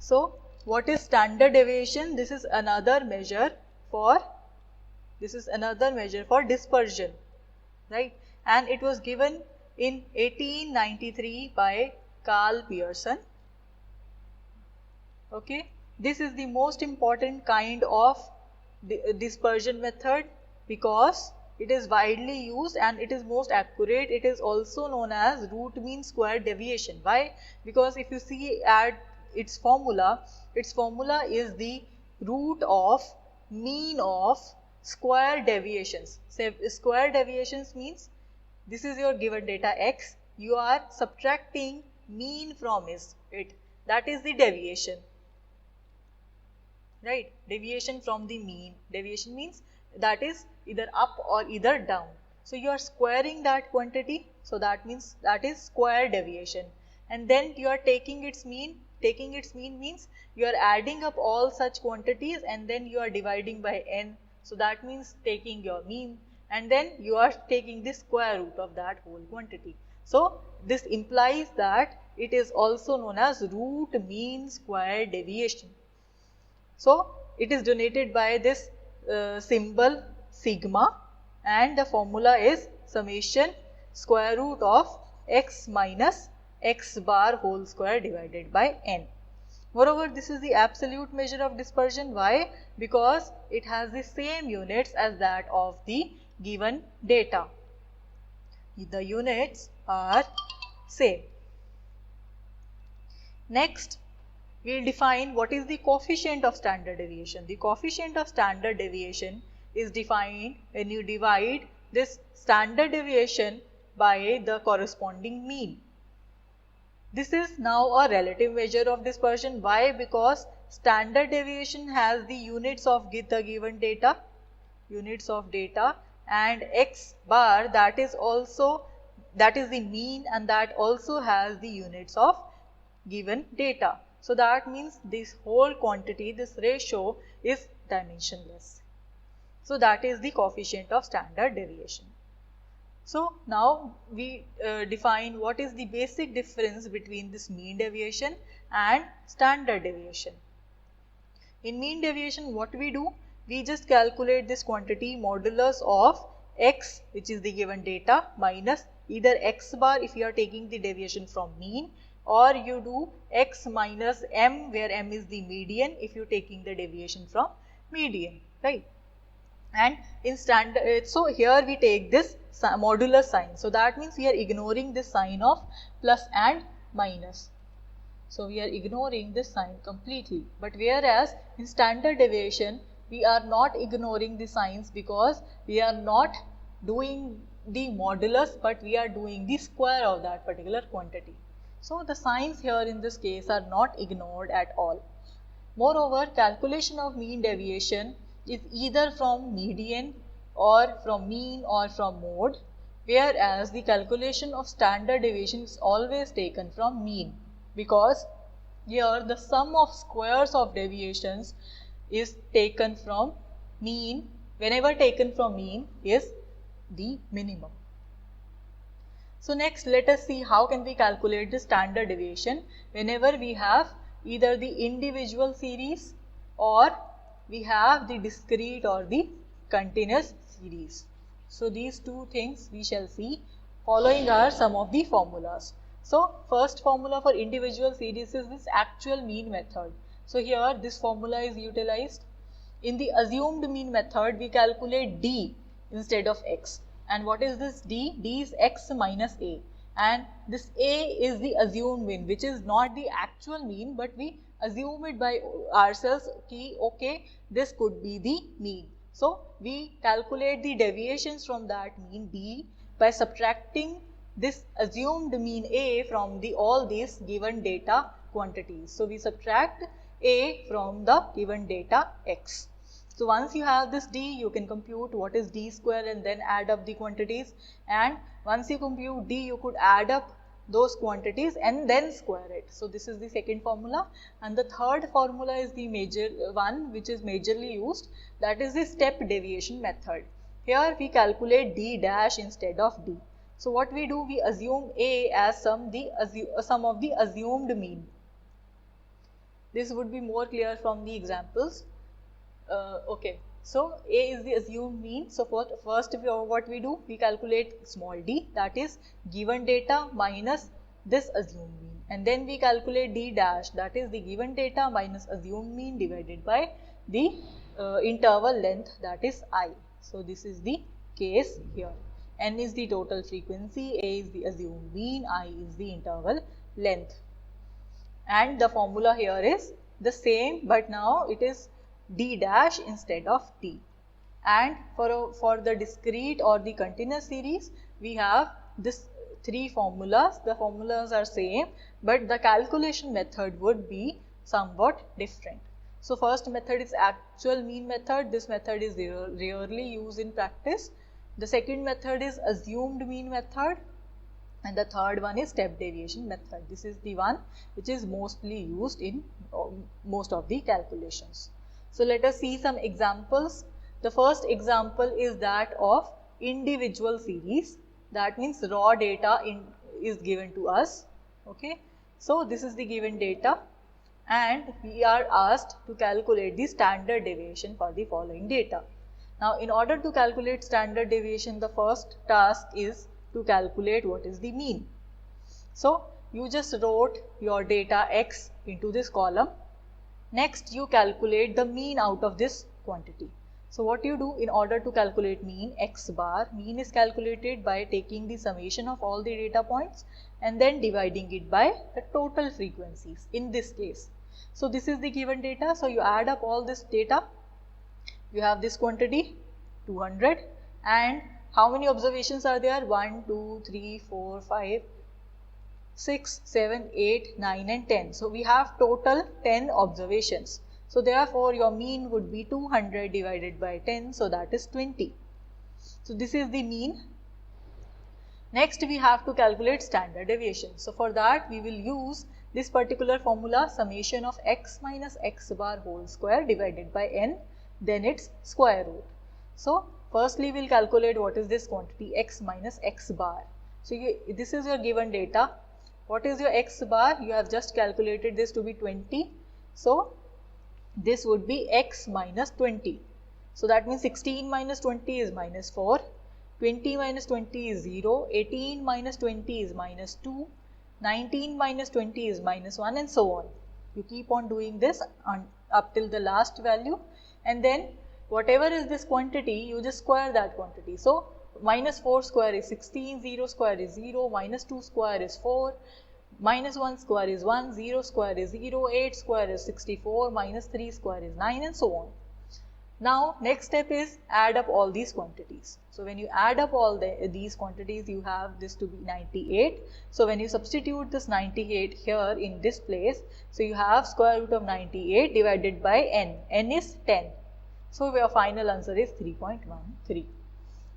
So what is standard deviation? This is another measure for dispersion, right? And it was given in 1893 by Karl Pearson. Okay, this is the most important kind of dispersion method because it is widely used and it is most accurate. It is also known as root mean square deviation. Why? Because if you see at its formula is the root of mean of square deviations. So square deviations means this is your given data x, you are subtracting mean from it, that is the deviation, right? Deviation from the mean. Deviation means that is either up or either down. So you are squaring that quantity, so that means that is square deviation. And then you are taking its mean. Taking its mean means you are adding up all such quantities and then you are dividing by n. So that means taking your mean and then you are taking the square root of that whole quantity. So this implies that it is also known as root mean square deviation. So it is denoted by this symbol sigma and the formula is summation square root of x minus x bar whole square divided by n. Moreover, this is the absolute measure of dispersion. Why? Because it has the same units as that of the given data. The units are same. Next, we will define what is the coefficient of standard deviation. The coefficient of standard deviation is defined when you divide this standard deviation by the corresponding mean. This is now a relative measure of dispersion. Why? Because standard deviation has the units of the given data, and x bar that is the mean and that also has the units of given data. So that means this whole quantity, this ratio is dimensionless. So that is the coefficient of standard deviation. So now we define what is the basic difference between this mean deviation and standard deviation. In mean deviation, what we do? We just calculate this quantity modulus of x, which is the given data, minus either x bar if you are taking the deviation from mean, or you do x minus m, where m is the median if you are taking the deviation from median, right? And in standard, so here we take this modulus sign. So that means we are ignoring this sign of plus and minus. So we are ignoring this sign completely. But whereas in standard deviation, we are not ignoring the signs because we are not doing the modulus, but we are doing the square of that particular quantity. So the signs here in this case are not ignored at all. Moreover, calculation of mean deviation is either from median or from mean or from mode, whereas the calculation of standard deviation is always taken from mean, because here the sum of squares of deviations is taken from mean. Whenever taken from mean is the minimum. So next, let us see how can we calculate the standard deviation whenever we have either the individual series or we have the discrete or the continuous series. So these two things we shall see. Following are some of the formulas. So first formula for individual series is this actual mean method. So here this formula is utilized. In the assumed mean method, we calculate d instead of x. And what is this d? D is x minus a. And this a is the assumed mean, which is not the actual mean, but we assume it by ourselves. Okay, this could be the mean. So we calculate the deviations from that mean d by subtracting this assumed mean a from all these given data quantities. So we subtract a from the given data x. So once you have this d, you can compute what is d square and then add up the quantities, and once you compute d, you could add up those quantities and then square it. So this is the second formula, and the third formula is the major one which is majorly used, that is the step deviation method. Here we calculate d dash instead of d. So what we do, we assume a as sum of the assumed mean. This would be more clear from the examples. Okay, so A is the assumed mean. So first what we do, we calculate small d, that is given data minus this assumed mean, and then we calculate d dash, that is the given data minus assumed mean divided by the interval length, that is I. So this is the case here. N is the total frequency, A is the assumed mean, I is the interval length. And the formula here is the same, but now it is d dash instead of t. And for the discrete or the continuous series, we have this three formulas. The formulas are same, but the calculation method would be somewhat different. So first method is actual mean method. This method is rarely used in practice. The second method is assumed mean method, and the third one is step deviation method. This is the one which is mostly used in most of the calculations. So let us see some examples. The first example is that of individual series. That means raw data is given to us. Okay, so this is the given data, and we are asked to calculate the standard deviation for the following data. Now, in order to calculate standard deviation, the first task is to calculate what is the mean. So, you just wrote your data x into this column. Next, you calculate the mean out of this quantity. So, what you do in order to calculate mean, x bar, mean is calculated by taking the summation of all the data points and then dividing it by the total frequencies in this case. So, this is the given data. So, you add up all this data. You have this quantity 200, and how many observations are there? 1, 2, 3, 4, 5, 6, 7, 8, 9 and 10. So, we have total 10 observations. So, therefore, your mean would be 200 divided by 10. So, that is 20. So, this is the mean. Next, we have to calculate standard deviation. So, for that, we will use this particular formula, summation of x minus x bar whole square divided by n, then its square root. So, firstly, we will calculate what is this quantity, x minus x bar. So, this is your given data. What is your x bar? You have just calculated this to be 20. So, this would be x minus 20. So, that means 16 minus 20 is minus 4, 20 minus 20 is 0, 18 minus 20 is minus 2, 19 minus 20 is minus 1 and so on. You keep on doing this up till the last value, and then whatever is this quantity, you just square that quantity. So, minus 4 square is 16, 0 square is 0, minus 2 square is 4, minus 1 square is 1, 0 square is 0, 8 square is 64, minus 3 square is 9 and so on. Now, next step is add up all these quantities. So, when you add up all these quantities, you have this to be 98. So, when you substitute this 98 here in this place, so you have square root of 98 divided by n. N is 10. So, your final answer is 3.13.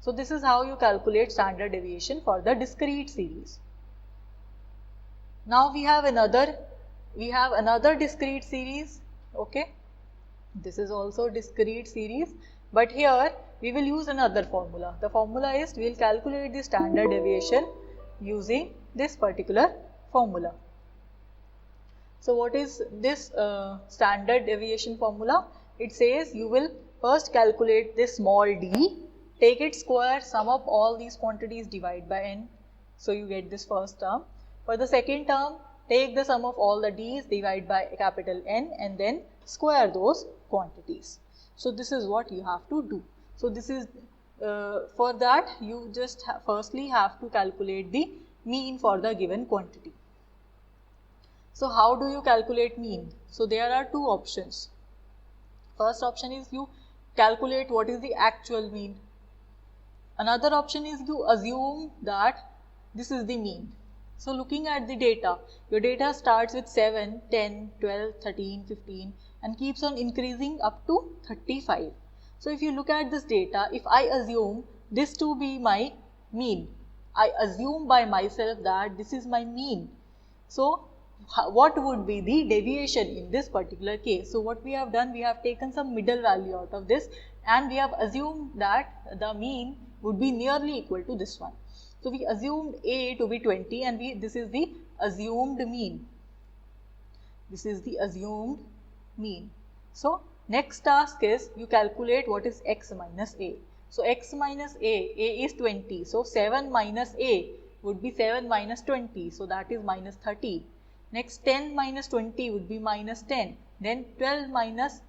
So, this is how you calculate standard deviation for the discrete series. Now, we have another discrete series. Okay. This is also discrete series, but here we will use another formula. The formula is, we will calculate the standard deviation using this particular formula. So, what is this standard deviation formula? It says you will first calculate this small d, take its square, sum up all these quantities, divide by n. So, you get this first term. For the second term, take the sum of all the d's, divide by capital N and then square those quantities. So, this is what you have to do. So, this is for that you just firstly have to calculate the mean for the given quantity. So, how do you calculate mean? So, there are two options. First option is you calculate what is the actual mean. Another option is you assume that this is the mean. So, looking at the data, your data starts with 7, 10, 12, 13, 15 and keeps on increasing up to 35. So, if you look at this data, if I assume this to be my mean, I assume by myself that this is my mean. So, what would be the deviation in this particular case? So, what we have done, we have taken some middle value out of this and we have assumed that the mean would be nearly equal to this one. So, we assumed A to be 20 and this is the assumed mean. This is the assumed mean. So next task is you calculate what is x minus a. So x minus a is 20. So 7 minus a would be 7 minus 20. So that is minus 30. Next 10 minus 20 would be minus 10. Then 12 minus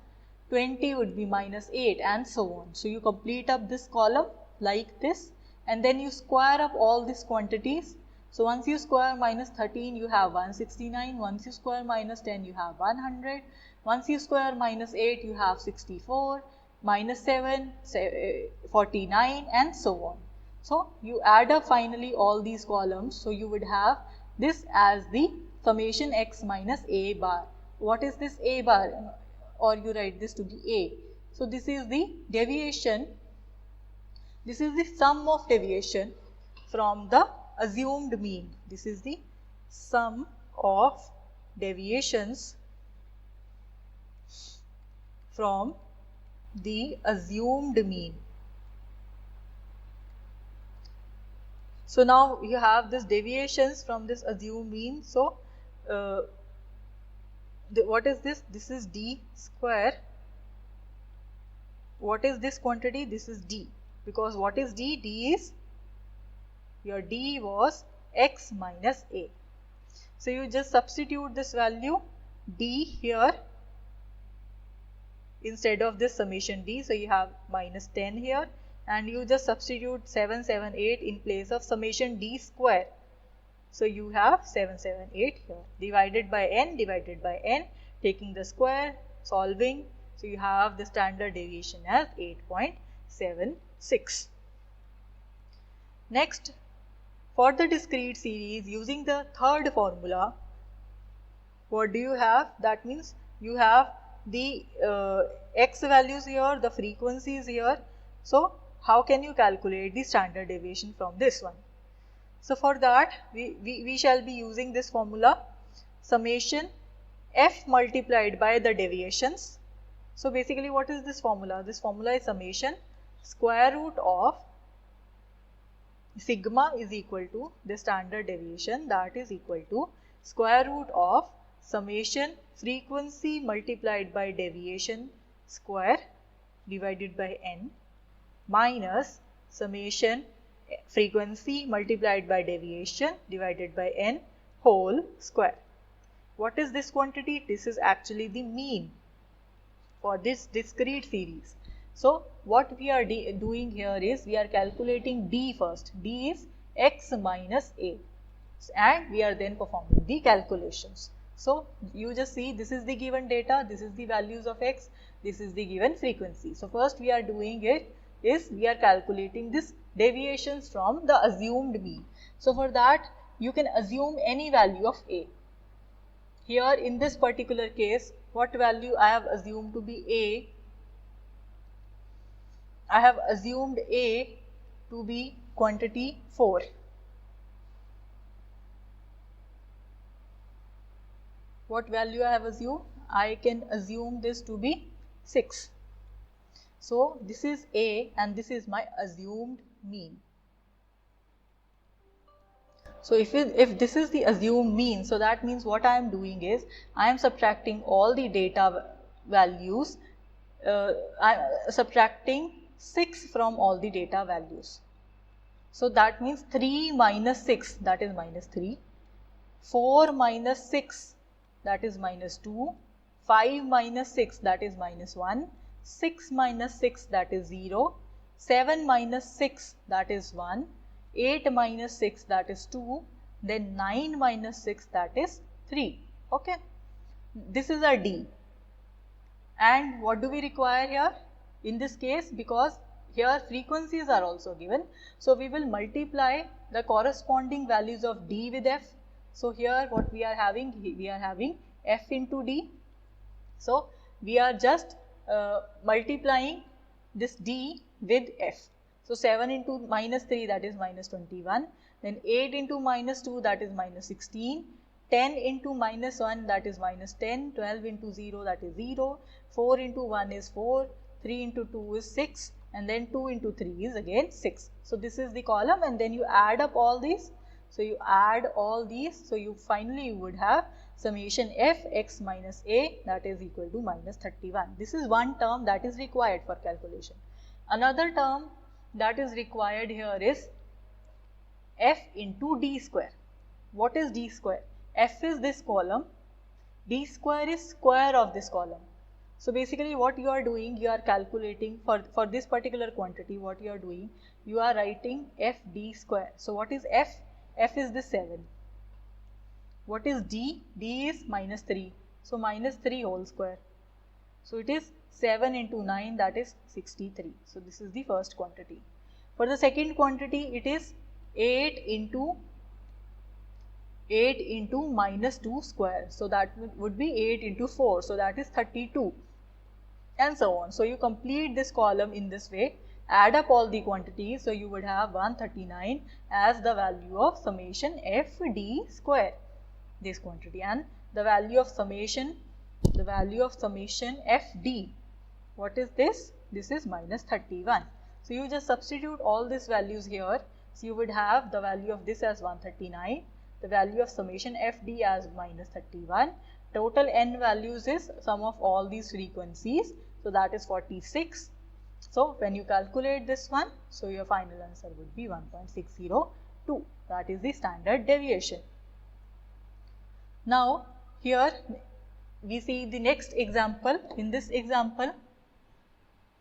20 would be minus 8 and so on. So you complete up this column like this and then you square up all these quantities. So once you square minus 13 you have 169, once you square minus 10 you have 100, once you square minus 8 you have 64, minus 7, 49 and so on. So you add up finally all these columns. So you would have this as the summation x minus a bar. What is this a bar? Or you write this to be a. So this is the deviation. This is the sum of deviation from the assumed mean. This is the sum of deviations from the assumed mean. So now you have this deviations from this assumed mean. So what is this? This is d square. What is this quantity? This is d. Because what is d? D is, your d was x minus a. So you just substitute this value d here instead of this summation d. So you have minus 10 here and you just substitute 778 in place of summation d square. So you have 778 here divided by n, taking the square, solving. So you have the standard deviation as 8.76. Next, for the discrete series using the third formula, what do you have? That means you have the x values here, the frequencies here. So how can you calculate the standard deviation from this one? So for that we shall be using this formula, summation f multiplied by the deviations. So basically what is this formula? This formula is summation square root of sigma is equal to the standard deviation, that is equal to square root of summation frequency multiplied by deviation square divided by n minus summation frequency multiplied by deviation divided by n whole square. What is this quantity? This is actually the mean for this discrete series. So what we are doing here is we are calculating d first. D is x minus a and we are then performing the calculations. So you just see this is the given data, this is the values of x, this is the given frequency. So first we are doing it is we are calculating this deviations from the assumed mean. So for that you can assume any value of a. Here in this particular case, what value I have assumed to be a? I have assumed a to be quantity 4. What value I have assumed? I can assume this to be 6. So this is a and this is my assumed mean. So if this is the assumed mean, so that means what I am doing is I am subtracting all the data values, I am subtracting 6 from all the data values. So that means 3 minus 6, that is minus 3, 4 minus 6, that is minus 2, 5 minus 6, that is minus 1, 6 minus 6, that is 0, 7 minus 6, that is 1, 8 minus 6, that is 2, then 9 minus 6, that is 3. Okay, this is our d. And what do we require here? In this case, because here frequencies are also given, so we will multiply the corresponding values of d with f. So here what we are having? We are having f into d. So we are just multiplying this d with f. So 7 into minus 3, that is minus 21, then 8 into minus 2, that is minus 16, 10 into minus 1, that is minus 10, 12 into 0, that is 0, 4 into 1 is 4, 3 into 2 is 6, and then 2 into 3 is again 6. So this is the column, and then you add up all these. So you add all these, so you finally would have summation f x minus a, that is equal to minus 31. This is one term that is required for calculation. Another term that is required here is f into d square. What is d square? F is this column, d square is square of this column. So basically what you are doing, you are calculating for this particular quantity, what you are doing, you are writing f d square. So what is f? F is this 7. What is d? D is minus 3. So minus 3 whole square. So it is 7 into 9, that is 63. So this is the first quantity. For the second quantity, it is 8 into minus 2 square. So that would be 8 into 4. So that is 32. And so on. So you complete this column in this way, add up all the quantities, so you would have 139 as the value of summation f d square, this quantity, and the value of summation f d, what is this? This is minus 31. So you just substitute all these values here. So you would have the value of this as 139, the value of summation f d as minus 31. Total n values is sum of all these frequencies, so that is 46. So when you calculate this one, so your final answer would be 1.602. That is the standard deviation. Now here we see the next example. In this example,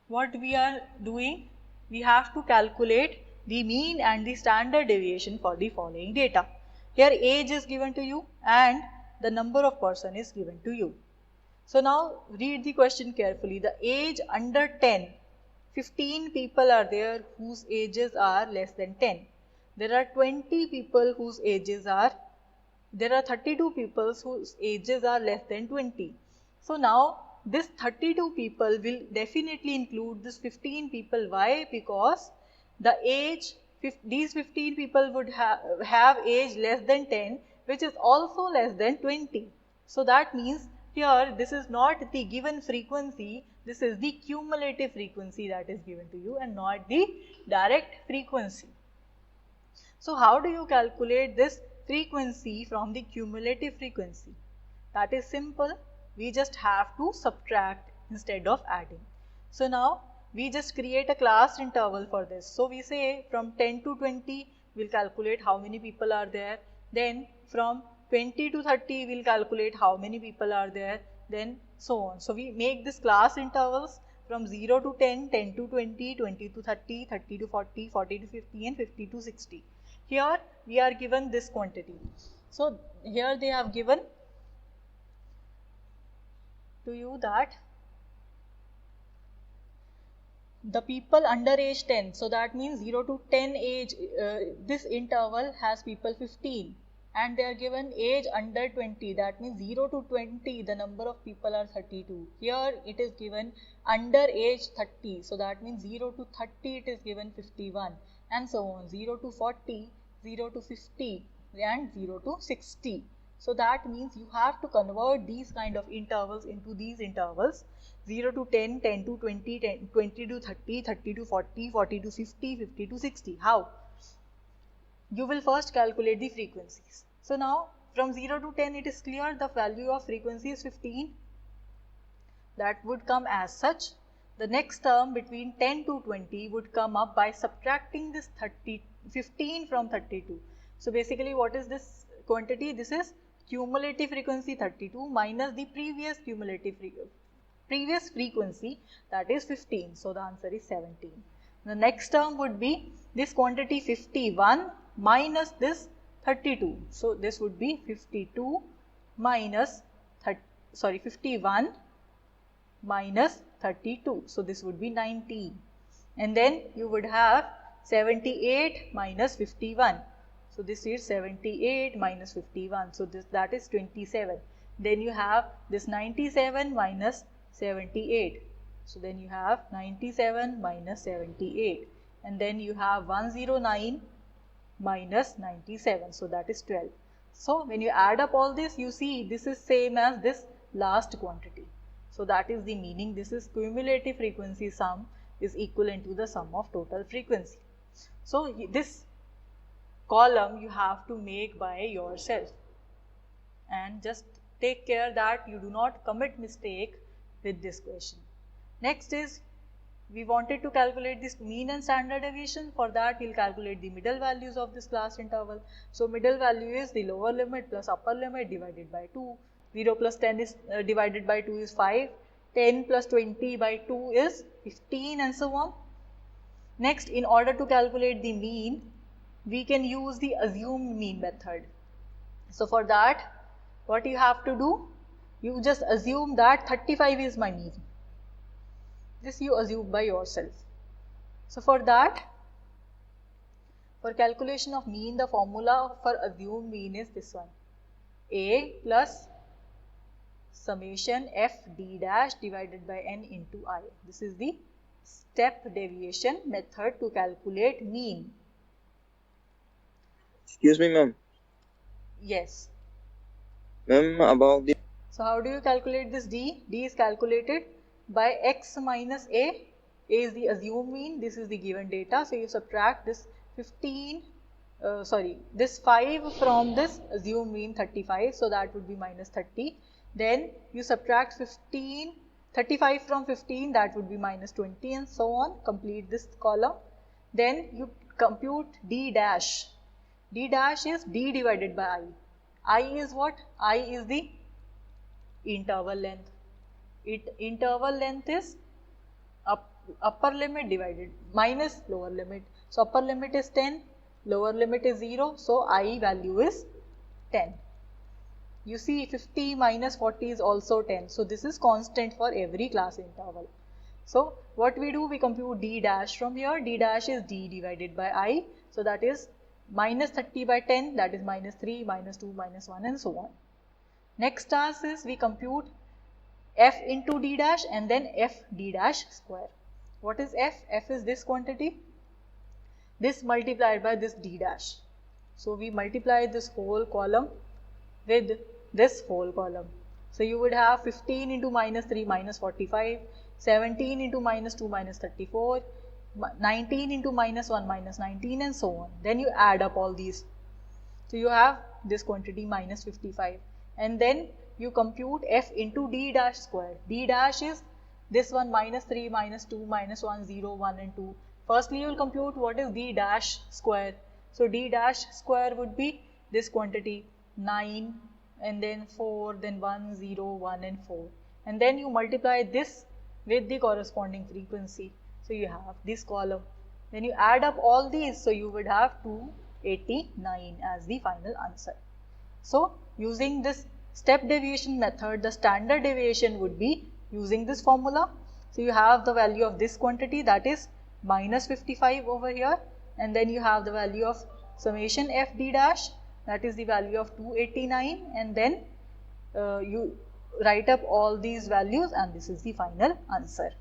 what we are doing, we have to calculate the mean and the standard deviation for the following data. Here age is given to you and the number of person is given to you. So now read the question carefully. The age under 10, 15 people are there whose ages are less than 10. There are 20 people whose ages are, there are 32 people whose ages are less than 20. So now this 32 people will definitely include this 15 people. Why? Because the age, these 15 people would have age less than 10, which is also less than 20. So that means here this is not the given frequency, this is the cumulative frequency that is given to you and not the direct frequency. So how do you calculate this frequency from the cumulative frequency? That is simple. We just have to subtract instead of adding. So now we just create a class interval for this. So we say from 10 to 20 we'll calculate how many people are there. Then from 20 to 30 we'll calculate how many people are there. Then so on. So we make this class intervals from 0 to 10, 10 to 20, 20 to 30, 30 to 40, 40 to 50 and 50 to 60. Here we are given this quantity. So here they have given to you that the people under age 10, so that means 0 to 10 age, this interval has people 15 and they are given age under 20, that means 0 to 20 the number of people are 32. Here it is given under age 30, so that means 0 to 30 it is given 51 and so on, 0 to 40, 0 to 50 and 0 to 60. So that means you have to convert these kind of intervals into these intervals, 0 to 10, 10 to 20, 10, 20 to 30, 30 to 40, 40 to 50, 50 to 60. How? You will first calculate the frequencies. So now from 0 to 10 it is clear the value of frequency is 15. That would come as such. The next term between 10 to 20 would come up by subtracting this 15 from 32. So basically what is this quantity? This is cumulative frequency 32 minus the previous frequency, that is 15. So the answer is 17. The next term would be this quantity 51 minus this 32. So this would be 52 minus 51 minus 32. So this would be 19. And then you would have 78 minus 51. So this is 78 minus 51. So that is 27. Then you have this 97 minus 78. So then you have 97 minus 78. And then you have 109 minus 97. So that is 12. So when you add up all this, you see this is same as this last quantity. So that is the meaning. This is cumulative frequency sum is equivalent to the sum of total frequency. So this column you have to make by yourself and just take care that you do not commit mistake with this question. Next is, we wanted to calculate this mean and standard deviation. For that, we'll calculate the middle values of this class interval. So middle value is the lower limit plus upper limit divided by 2. 0 plus 10 is divided by 2 is 5. 10 plus 20 by 2 is 15, and so on. Next, in order to calculate the mean, we can use the assumed mean method. So for that, what you have to do, you just assume that 35 is my mean. This you assume by yourself. So for that, for calculation of mean, the formula for assumed mean is this one: A plus summation f d dash divided by n into I. This is the step deviation method to calculate mean. Excuse me, ma'am. Yes. Ma'am, about the... So how do you calculate this d? D is calculated by x minus a. A is the assumed mean, this is the given data. So you subtract this this 5 from this assumed mean 35. So that would be minus 30. Then you subtract 35 from 15, that would be minus 20, and so on. Complete this column. Then you compute d dash. D dash is d divided by I. I is what? I is the interval length. Interval length is upper limit divided minus lower limit. So upper limit is 10, lower limit is 0. So I value is 10. You see 50 minus 40 is also 10. So this is constant for every class interval. So what we do, we compute d dash from here. D dash is d divided by I. So that is minus 30 by 10, that is minus 3, minus 2, minus 1, and so on. Next task is we compute f into d dash and then f d dash square. What is f? F is this quantity, this multiplied by this d dash. So we multiply this whole column with this whole column. So you would have 15 into minus 3 minus 45, 17 into minus 2 minus 34, 19 into minus 1 minus 19, and so on. Then you add up all these. So you have this quantity minus 55. And then you compute f into d dash square. D dash is this one, minus 3, minus 2, minus 1, 0, 1 and 2. Firstly, you will compute what is d dash square. So d dash square would be this quantity 9 and then 4, then 1, 0, 1 and 4. And then you multiply this with the corresponding frequency. So you have this column. Then you add up all these. So you would have 289 as the final answer. So using this step deviation method, the standard deviation would be using this formula. So you have the value of this quantity, that is minus 55 over here, and then you have the value of summation f d dash, that is the value of 289, and then you write up all these values, and this is the final answer.